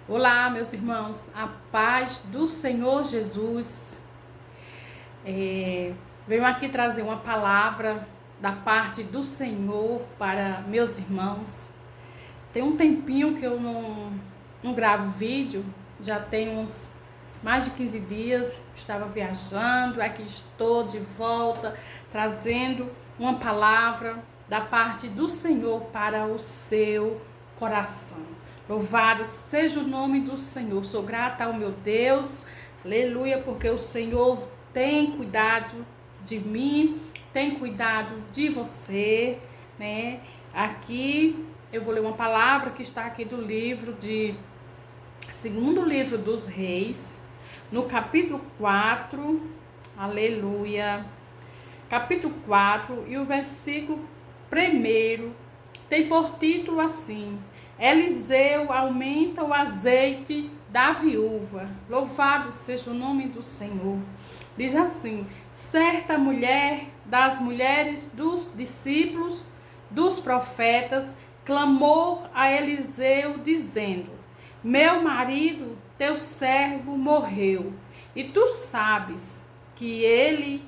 Olá, meus irmãos, a paz do Senhor Jesus. Venho aqui trazer uma palavra da parte do Senhor para meus irmãos. Tem um tempinho que eu não gravo vídeo, já tem uns mais de 15 dias, estava viajando, aqui estou de volta, trazendo uma palavra da parte do Senhor para o seu coração. Louvado seja o nome do Senhor. Sou grata ao meu Deus, aleluia, porque o Senhor tem cuidado de mim, tem cuidado de você, né? Aqui eu vou ler uma palavra que está aqui do livro de segundo livro dos Reis, no capítulo 4, aleluia, capítulo 4 e o versículo 1 tem por título assim: Eliseu aumenta o azeite da viúva. Louvado seja o nome do Senhor. Diz assim: certa mulher das mulheres dos discípulos dos profetas clamou a Eliseu dizendo: meu marido, teu servo, morreu, e tu sabes que ele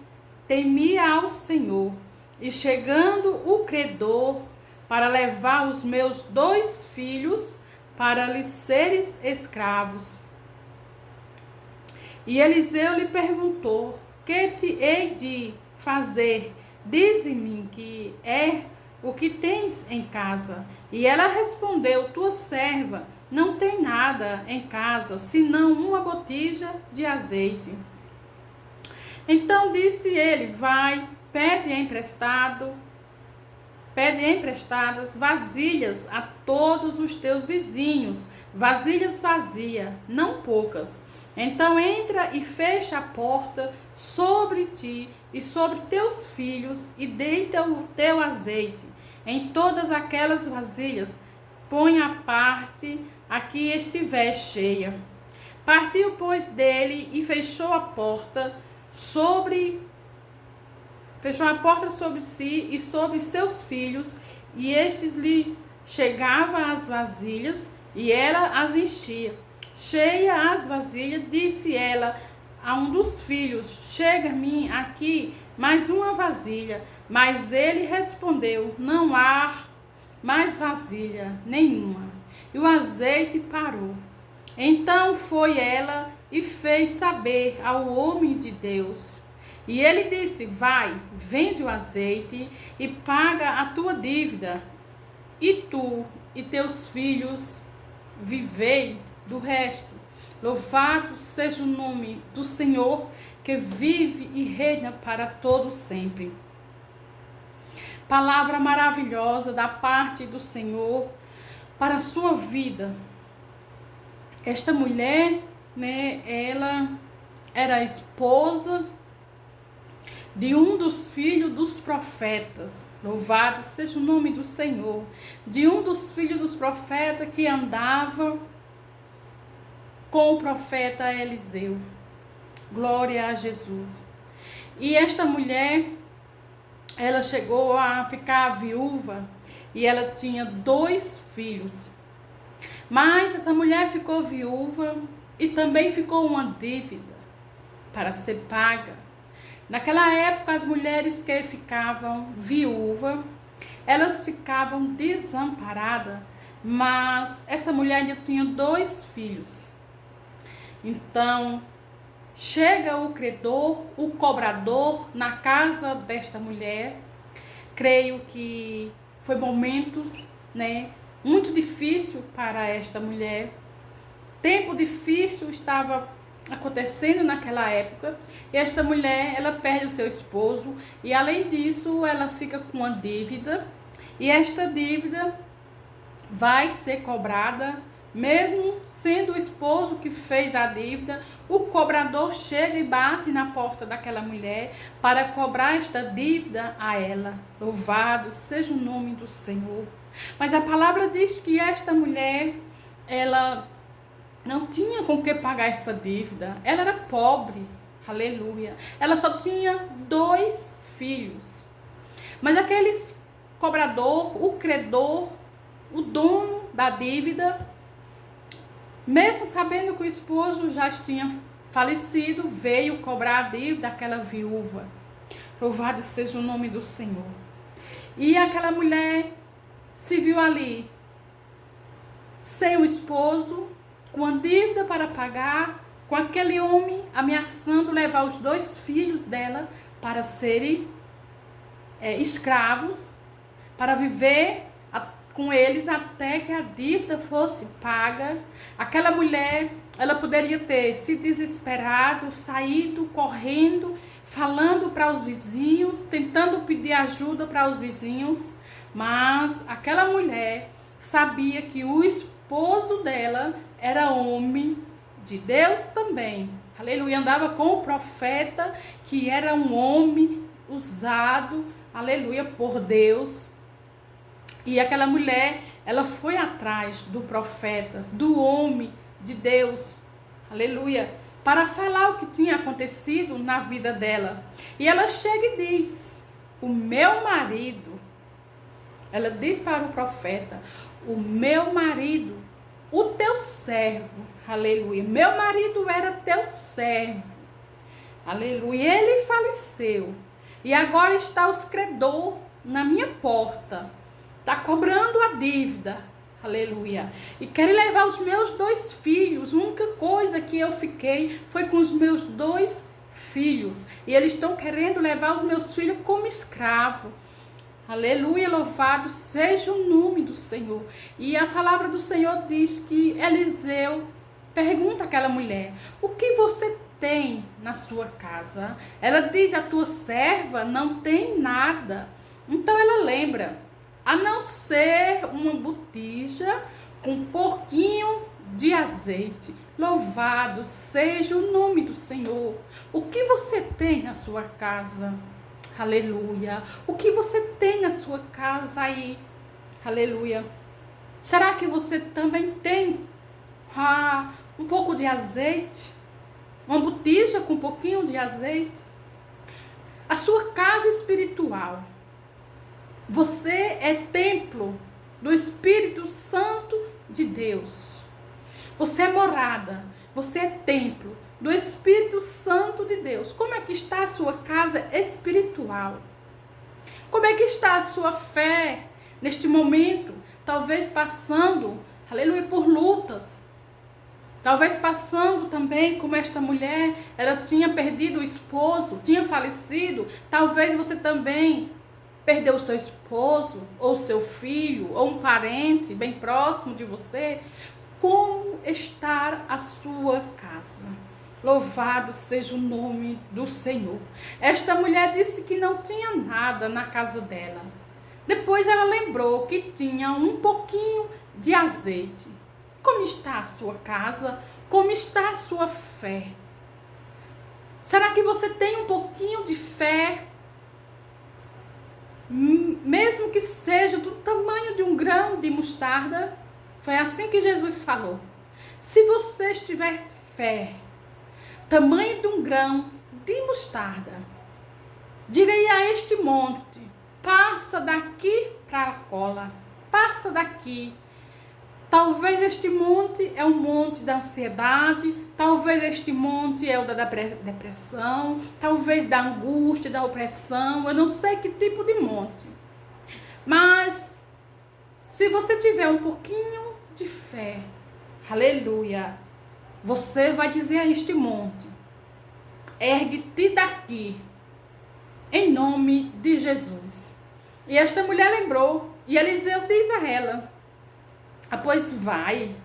temia ao Senhor. E chegando o credor para levar os meus 2 filhos para lhe seres escravos. E Eliseu lhe perguntou: que te hei de fazer? Dize-me que é o que tens em casa. E ela respondeu: tua serva não tem nada em casa, senão uma botija de azeite. Então disse ele: vai, pede emprestadas vasilhas a todos os teus vizinhos, vasilhas vazias, não poucas. Então entra e fecha a porta sobre ti e sobre teus filhos, e deita o teu azeite em todas aquelas vasilhas, põe a parte a que estiver cheia. Partiu, pois, dele e fechou a porta sobre si e sobre seus filhos, e estes lhe chegavam as vasilhas, e ela as enchia. Cheia as vasilhas, disse ela a um dos filhos: chega-me aqui mais uma vasilha. Mas ele respondeu: não há mais vasilha nenhuma. E o azeite parou. Então foi ela e fez saber ao homem de Deus. E ele disse: vai, vende o azeite e paga a tua dívida, e tu e teus filhos vivei do resto. Louvado seja o nome do Senhor, que vive e reina para todo sempre. Palavra maravilhosa da parte do Senhor para a sua vida. Esta mulher, né, ela era a esposa de um dos filhos dos profetas. Louvado seja o nome do Senhor. De um dos filhos dos profetas que andava com o profeta Eliseu. Glória a Jesus. E esta mulher, ela chegou a ficar viúva e ela tinha 2 filhos. Mas essa mulher ficou viúva e também ficou uma dívida para ser paga. Naquela época, as mulheres que ficavam viúva, elas ficavam desamparadas, mas essa mulher ainda tinha 2 filhos. Então, chega o credor, o cobrador na casa desta mulher. Creio que foi momentos, né, muito difícil para esta mulher. Tempo difícil estava acontecendo naquela época. E esta mulher, ela perde o seu esposo e além disso, ela fica com uma dívida. E esta dívida vai ser cobrada, mesmo sendo o esposo que fez a dívida. O cobrador chega e bate na porta daquela mulher para cobrar esta dívida a ela. Louvado seja o nome do Senhor. Mas a palavra diz que esta mulher, ela não tinha com que pagar essa dívida. Ela era pobre, aleluia. Ela só tinha 2 filhos. Mas aquele cobrador, o credor, o dono da dívida, Mesmo sabendo que o esposo já tinha falecido, veio cobrar a dívida daquela viúva. Louvado seja o nome do Senhor. E aquela mulher se viu ali, sem o esposo, com a dívida para pagar, com aquele homem ameaçando levar os 2 filhos dela para serem escravos, para viver com eles até que a dívida fosse paga. Aquela mulher, ela poderia ter se desesperado, saído correndo, falando para os vizinhos, tentando pedir ajuda para os vizinhos, mas aquela mulher sabia que o esposo dela era homem de Deus também. Aleluia, andava com o profeta, que era um homem usado, aleluia, por Deus. E aquela mulher, ela foi atrás do profeta, do homem de Deus, aleluia, para falar o que tinha acontecido na vida dela. E ela chega e diz: o meu marido, ela diz para o profeta, o meu marido, o teu servo, aleluia, meu marido era teu servo, aleluia, ele faleceu, e agora está os credor na minha porta, está cobrando a dívida, aleluia, e quer levar os meus 2 filhos. A única coisa que eu fiquei foi com os meus 2 filhos, e eles estão querendo levar os meus filhos como escravo. Aleluia, louvado seja o nome do Senhor. E a palavra do Senhor diz que Eliseu pergunta àquela mulher: o que você tem na sua casa? Ela diz: a tua serva não tem nada. Então ela lembra, a não ser uma botija com um pouquinho de azeite. Louvado seja o nome do Senhor. O que você tem na sua casa? Aleluia. O que você tem na sua casa aí? Aleluia. Será que você também tem um pouco de azeite? Uma botija com um pouquinho de azeite? A sua casa espiritual. Você é templo do Espírito Santo de Deus. Você é morada. Você é templo do Espírito Santo de Deus. Como é que está a sua casa espiritual? Como é que está a sua fé neste momento? Talvez passando, aleluia, por lutas. Talvez passando também, como esta mulher, ela tinha perdido o esposo, tinha falecido. Talvez você também perdeu o seu esposo, ou seu filho, ou um parente bem próximo de você. Como está a sua casa? Louvado seja o nome do Senhor. Esta mulher disse que não tinha nada na casa dela. Depois ela lembrou que tinha um pouquinho de azeite. Como está a sua casa? Como está a sua fé? Será que você tem um pouquinho de fé? Mesmo que seja do tamanho de um grão de mostarda? Foi assim que Jesus falou. Se você tiver fé, tamanho de um grão de mostarda, direi a este monte: passa daqui para a cola, passa daqui. Talvez este monte é um monte da ansiedade, talvez este monte é o da depressão, talvez da angústia, da opressão, eu não sei que tipo de monte. Mas se você tiver um pouquinho de fé, aleluia, você vai dizer a este monte: ergue-te daqui, em nome de Jesus. E esta mulher lembrou, e Eliseu diz a ela: pois vai,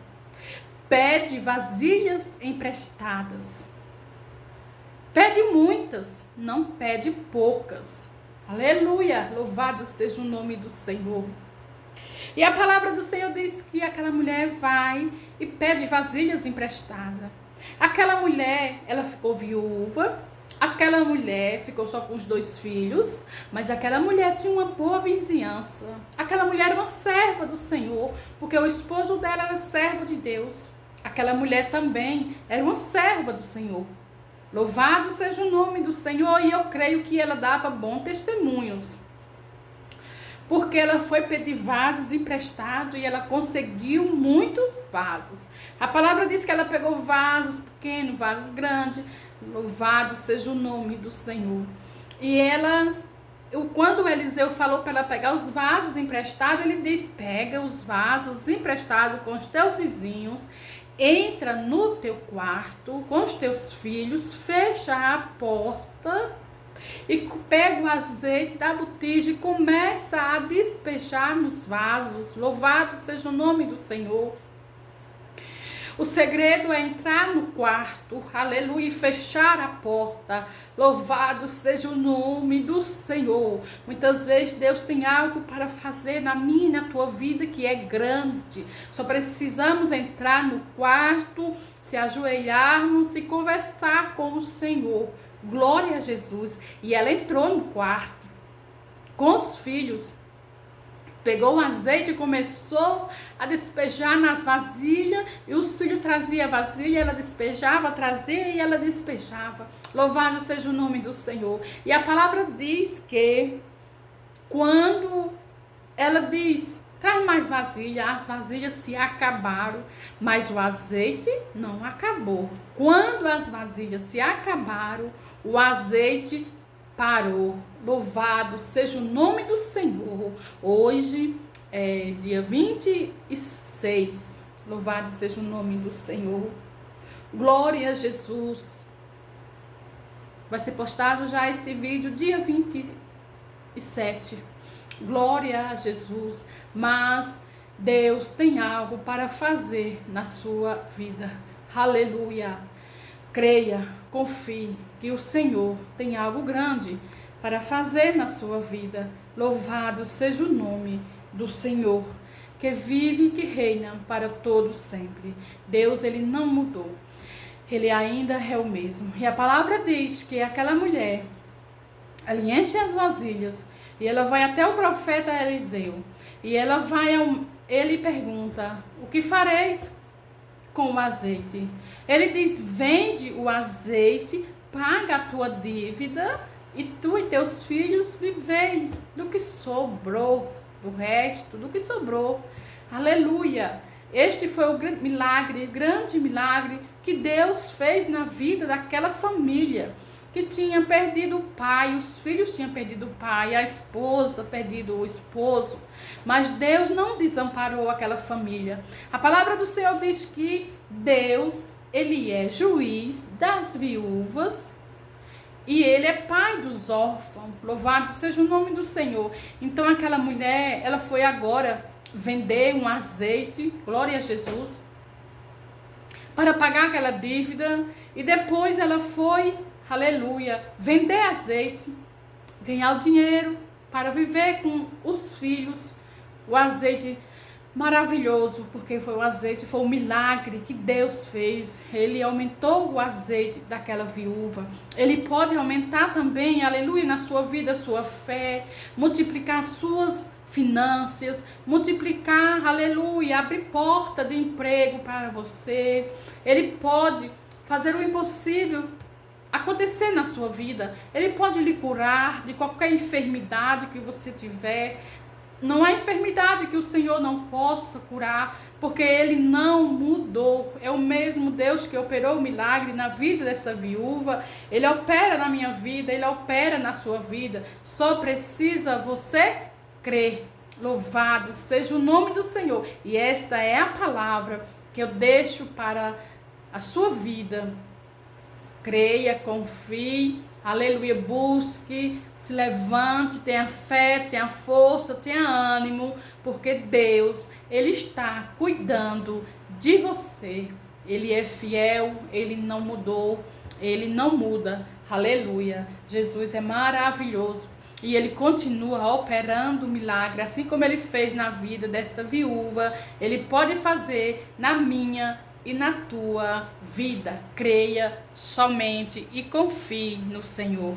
pede vasilhas emprestadas. Pede muitas, não pede poucas. Aleluia, louvado seja o nome do Senhor. E a palavra do Senhor diz que aquela mulher vai e pede vasilhas emprestadas. Aquela mulher, ela ficou viúva. Aquela mulher ficou só com os 2 filhos, mas aquela mulher tinha uma boa vizinhança. Aquela mulher era uma serva do Senhor, porque o esposo dela era servo de Deus. Aquela mulher também era uma serva do Senhor. Louvado seja o nome do Senhor, e eu creio que ela dava bons testemunhos. porque ela foi pedir vasos emprestados e ela conseguiu muitos vasos. A palavra diz que ela pegou vasos pequenos, vasos grandes. Louvado seja o nome do Senhor. E quando o Eliseu falou para ela pegar os vasos emprestados, ele diz: pega os vasos emprestados com os teus vizinhos, entra no teu quarto com os teus filhos, fecha a porta e pega o azeite da botija e começa a despejar nos vasos. Louvado seja o nome do Senhor. O segredo é entrar no quarto, aleluia, e fechar a porta. Louvado seja o nome do Senhor. Muitas vezes Deus tem algo para fazer na minha e na tua vida que é grande. Só precisamos entrar no quarto, se ajoelharmos e conversar com o Senhor. Glória a Jesus. E ela entrou no quarto com os filhos. Pegou o azeite e começou a despejar nas vasilhas. E o filho trazia a vasilha, ela despejava, trazia e ela despejava. Louvado seja o nome do Senhor. E a palavra diz que quando ela diz, traz mais vasilha, as vasilhas se acabaram, mas o azeite não acabou. Quando as vasilhas se acabaram, o azeite parou. Louvado seja o nome do Senhor. Hoje é dia 26. Louvado seja o nome do Senhor. Glória a Jesus. Vai ser postado já este vídeo dia 27. Glória a Jesus. Mas Deus tem algo para fazer na sua vida. Aleluia. Creia, confie que o Senhor tem algo grande para fazer na sua vida. Louvado seja o nome do Senhor, que vive e que reina para todos sempre. Deus, ele não mudou. Ele ainda é o mesmo. E a palavra diz que aquela mulher, ela enche as vasilhas e ela vai até o profeta Eliseu. E ele pergunta: o que fareis com o azeite? Ele diz: vende o azeite, paga a tua dívida e tu e teus filhos vivei do que sobrou, do resto, do que sobrou. Aleluia! Este foi o grande milagre que Deus fez na vida daquela família que tinha perdido o pai, os filhos tinham perdido o pai, a esposa perdido o esposo, mas Deus não desamparou aquela família. A palavra do Senhor diz que Deus, ele é juiz das viúvas e ele é pai dos órfãos. Louvado seja o nome do Senhor. Então aquela mulher, ela foi agora vender um azeite, glória a Jesus, para pagar aquela dívida, e depois ela foi, aleluia, vender azeite, ganhar o dinheiro para viver com os filhos. O azeite maravilhoso, porque foi um milagre que Deus fez. Ele aumentou o azeite daquela viúva. Ele pode aumentar também, aleluia, na sua vida, a sua fé, multiplicar suas finanças, multiplicar, aleluia, abrir porta de emprego para você. Ele pode fazer o impossível acontecer na sua vida. Ele pode lhe curar de qualquer enfermidade que você tiver. Não há enfermidade que o Senhor não possa curar, porque Ele não mudou. É o mesmo Deus que operou o milagre na vida dessa viúva. Ele opera na minha vida, Ele opera na sua vida. Só precisa você crer. Louvado seja o nome do Senhor. E esta é a palavra que eu deixo para a sua vida. Creia, confie, aleluia, busque, se levante, tenha fé, tenha força, tenha ânimo, porque Deus, Ele está cuidando de você. Ele é fiel, Ele não mudou, Ele não muda, aleluia. Jesus é maravilhoso e Ele continua operando o milagre, assim como Ele fez na vida desta viúva, Ele pode fazer na minha e na tua vida. Creia somente e confie no Senhor.